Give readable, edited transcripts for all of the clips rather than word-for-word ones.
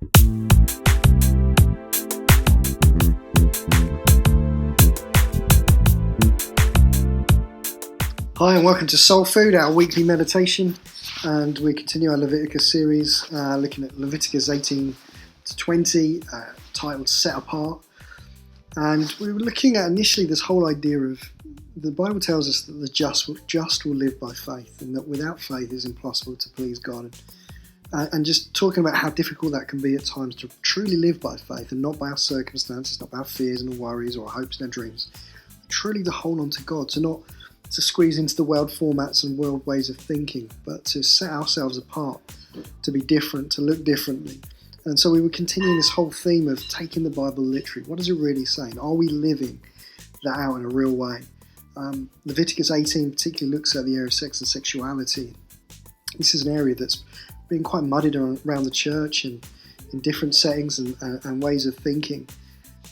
Hi and welcome to Soul Food, our weekly meditation, and we continue our Leviticus series, looking at Leviticus 18 to 20, titled Set Apart. And we were looking at initially this whole idea of the Bible tells us that the just will live by faith, and that without faith it's impossible to please God. And just talking about how difficult that can be at times to truly live by faith and not by our circumstances, not by our fears and our worries or our hopes and our dreams. Truly to hold on to God, to squeeze into the world formats and world ways of thinking, but to set ourselves apart, to be different, to look differently. And so we were continuing this whole theme of taking the Bible literally. What is it really saying? Are we living that out in a real way? Leviticus 18 particularly looks at the area of sex and sexuality. This is an area that's been quite muddied around the church and in different settings and ways of thinking.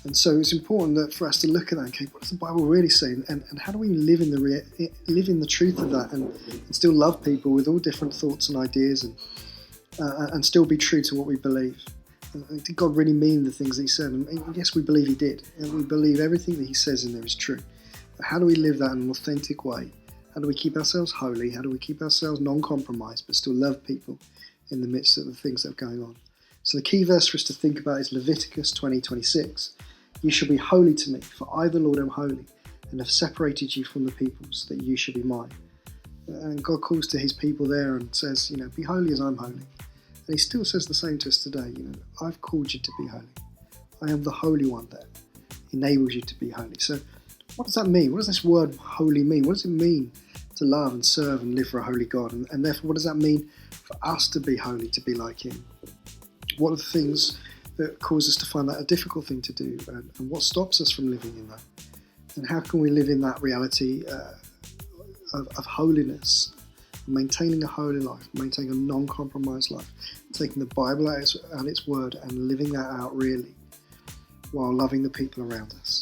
And so it's important that for us to look at that. Okay, what does the Bible really say, and how do we live in the truth of that, and still love people with all different thoughts and ideas, and still be true to what we believe? Did God really mean the things that He said? And yes, we believe He did, and we believe everything that He says in there is true. But how do we live that in an authentic way? How do we keep ourselves holy? How do we keep ourselves non-compromised, but still love people in the midst of the things that are going on? So the key verse for us to think about is Leviticus 20:26. You shall be holy to me, for I, the Lord, am holy, and have separated you from the peoples, that you should be mine. And God calls to His people there and says, be holy as I'm holy. And He still says the same to us today. I've called you to be holy. I am the Holy One that enables you to be holy. So what does that mean? What does this word holy mean? What does it mean to love and serve and live for a holy God? And therefore, what does that mean for us to be holy, to be like Him? What are the things that cause us to find that a difficult thing to do, and what stops us from living in that? And how can we live in that reality of holiness, maintaining a holy life, maintaining a non-compromised life, taking the Bible at its word and living that out really, while loving the people around us?